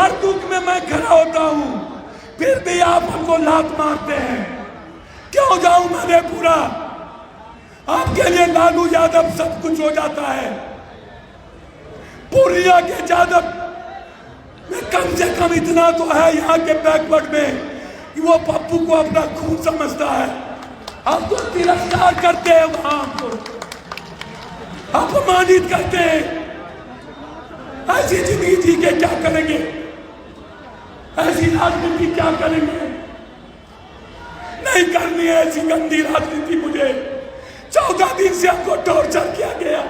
हर दुख में मैं खड़ा होता हूं, फिर भी आप हमको लात मारते हैं। क्यों जाऊं मैं पूरा? आपके लिए लालू यादव सब कुछ हो जाता है। पूर्णिया के यादव में कम से कम इतना तो है यहाँ के बैकवर्ड में कि वो पप्पू को अपना खून समझता है। आप तो तिरस्कार करते हैं, वहां हमको अपमानित करते हैं। ऐसी जिंदगी जी के क्या करेंगे? ऐसी राजनीति क्या करेंगे? नहीं करनी है ऐसी गंदी राजनीति। मुझे 14 दिन से हमको टॉर्चर किया गया।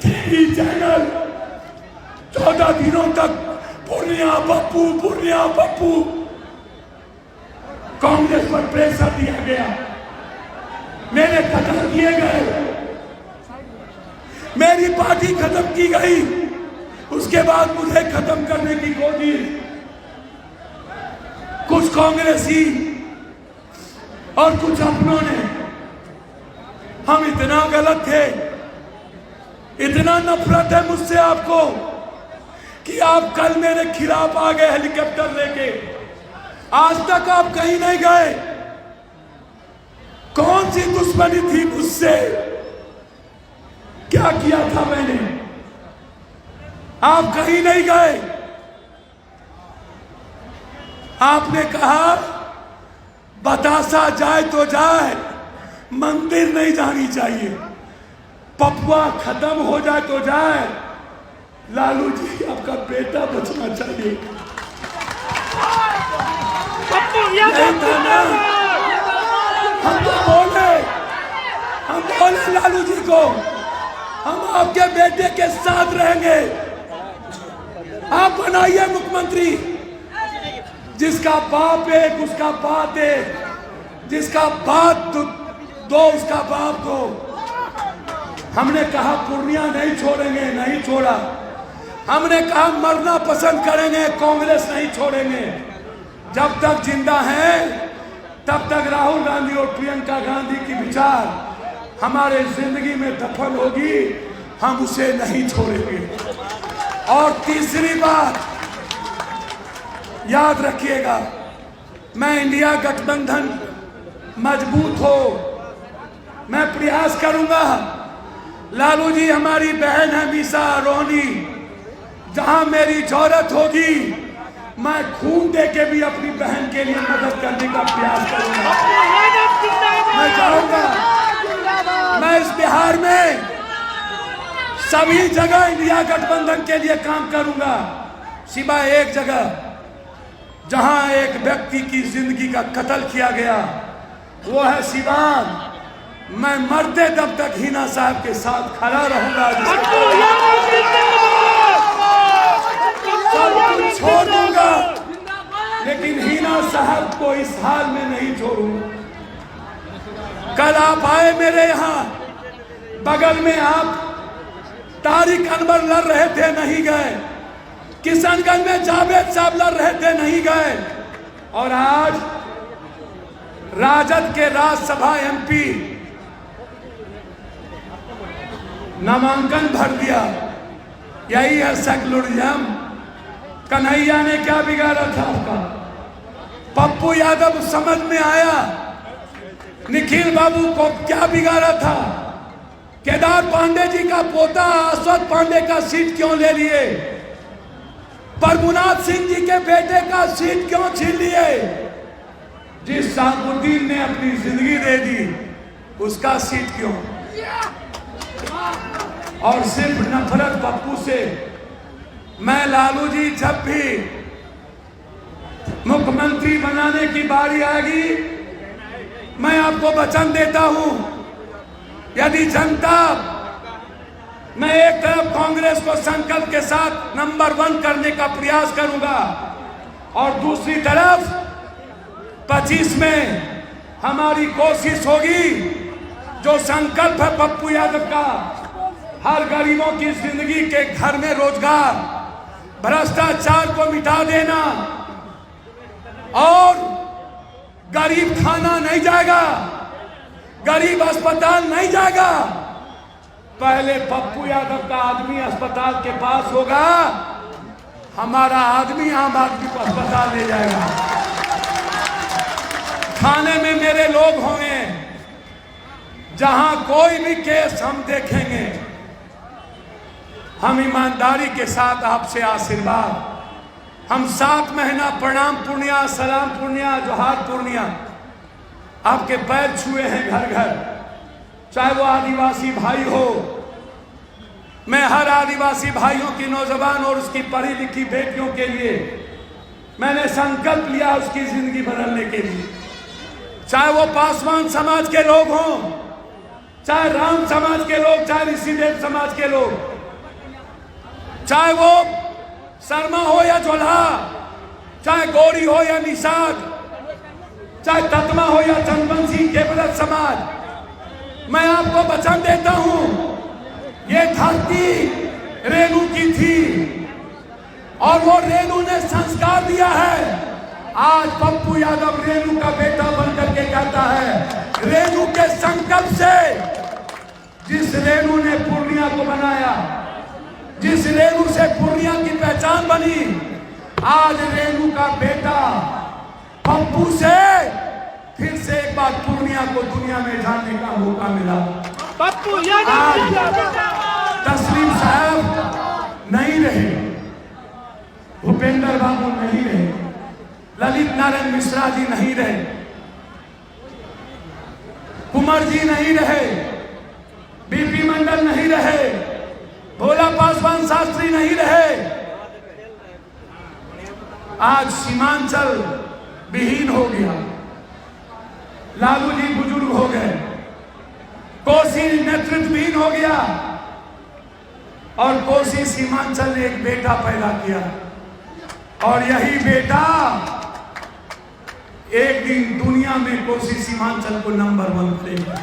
टीवी चैनल 14 दिनों तक पूर्णिया पप्पू कांग्रेस पर प्रेशर दिया गया। मेरे खत्म किए गए, मेरी पार्टी खत्म की गई। उसके बाद मुझे खत्म करने की कोशिश कुछ कांग्रेसी और कुछ अपनों ने। हम इतना गलत थे, इतना नफरत है मुझसे आपको कि आप कल मेरे खिलाफ आ गए हेलीकॉप्टर लेके। आज तक आप कहीं नहीं गए। कौन सी दुश्मनी थी मुझसे? क्या किया था मैंने? आप कहीं नहीं गए। आपने कहा बतासा जाए तो जाए, मंदिर नहीं जानी चाहिए। पपुआ खत्म हो जाए तो जाए, लालू जी आपका बेटा बचना चाहिए। हम बोले लालू जी को, हम आपके बेटे के साथ रहेंगे। आप बनाइए मुख्यमंत्री। जिसका बाप एक उसका बात एक, जिसका बाप दो उसका बाप दो। हमने कहा पूर्णिया नहीं छोड़ेंगे, नहीं छोड़ा। हमने कहा मरना पसंद करेंगे, कांग्रेस नहीं छोड़ेंगे। जब तक जिंदा हैं तब तक राहुल गांधी और प्रियंका गांधी की विचार हमारे जिंदगी में दफन होगी, हम उसे नहीं छोड़ेंगे। और तीसरी बात याद रखिएगा, मैं इंडिया गठबंधन मजबूत हो, मैं प्रयास करूंगा। लालू जी हमारी बहन है मीसा रोनी, जहां मेरी जरूरत होगी मैं खून दे के भी अपनी बहन के लिए मदद करने का प्रयास करूंगा। मैं चाहूंगा मैं इस बिहार में सभी जगह इंडिया गठबंधन के लिए काम करूंगा, सिवाय एक जगह जहां एक व्यक्ति की जिंदगी का कत्ल किया गया, वो है सिवान। मैं मरते दम तक हिना साहब के साथ खड़ा रहूंगा। सब कुछ छोड़ दूंगा, लेकिन हिना साहब को इस हाल में नहीं छोड़ूंगा। कल आप आए मेरे यहाँ, बगल में आप तारिक अनवर लड़ रहे थे, नहीं गए। किशनगंज में जावेद साहब लड़ रहे थे, नहीं गए। और आज राजद के राज्यसभा एमपी नामांकन भर दिया। यही है सेक्युलरिज्म। कन्हैया ने क्या बिगाड़ा था आपका? पप्पू यादव समझ में आया। निखिल बाबू को क्या बिगाड़ा था? केदार पांडे जी का पोता अश्वत्थ पांडे का सीट क्यों ले लिए? प्रभुनाथ सिंह जी के बेटे का सीट क्यों छीन लिए? जिस शाहबुद्दीन ने अपनी जिंदगी दे दी, उसका सीट क्यों? और सिर्फ नफरत पप्पू से। मैं लालू जी जब भी मुख्यमंत्री बनाने की बारी आएगी, मैं आपको वचन देता हूं, यदि जनता, मैं एक तरफ कांग्रेस को संकल्प के साथ नंबर 1 करने का प्रयास करूंगा और दूसरी तरफ 25 में हमारी कोशिश होगी, जो संकल्प है पप्पू यादव का, हर गरीबों की जिंदगी के घर में रोजगार, भ्रष्टाचार को मिटा देना। और गरीब खाना नहीं जाएगा, गरीब अस्पताल नहीं जाएगा। पहले पप्पू यादव का आदमी अस्पताल के पास होगा, हमारा आदमी आम आदमी को अस्पताल ले जाएगा। थाने में मेरे लोग होंगे, जहां कोई भी केस हम देखेंगे, हम ईमानदारी के साथ आपसे आशीर्वाद, हम 7 महीना प्रणाम पूर्णिया, सलाम पूर्णिया, जोहार पूर्णिया आपके पैर छुए हैं घर घर, चाहे वो आदिवासी भाई हो। मैं हर आदिवासी भाइयों की नौजवान और उसकी पढ़ी लिखी बेटियों के लिए मैंने संकल्प लिया उसकी जिंदगी बदलने के लिए। चाहे वो पासवान समाज के लोग हों, चाहे राम समाज के लोग, चाहे ऋषिदेव समाज के लोग, चाहे वो शर्मा हो या जोल्हा, चाहे गौरी हो या निषाद, चाहे तत्मा हो या चंदवंशी के व्रत समाज, मैं आपको वचन देता हूं, ये धरती रेणु की थी और वो रेणु ने संस्कार दिया है। आज पप्पू यादव रेणु का बेटा बनकर के कहता है, रेणु के संकल्प से, जिस रेणु ने पूर्णिया को बनाया, जिस रेणु से पूर्णिया की पहचान बनी, आज रेणु का बेटा पप्पू से फिर से एक बार पूर्णिया को दुनिया में जानने का मौका मिला। पप्पू तस्लीम साहब नहीं रहे, भूपेंद्र बाबू नहीं रहे, ललित नारायण मिश्रा जी नहीं रहे, कुंवर जी नहीं रहे, बीपी मंडल नहीं रहे, भोला पासवान शास्त्री नहीं रहे। आज सीमांचल विहीन हो गया, लालू जी बुजुर्ग हो गए, कोसी नेतृत्वहीन हो गया और कोसी सीमांचल ने एक बेटा पैदा किया और यही बेटा एक दिन दुनिया में कोसी सीमांचल को नंबर 1 करेगा।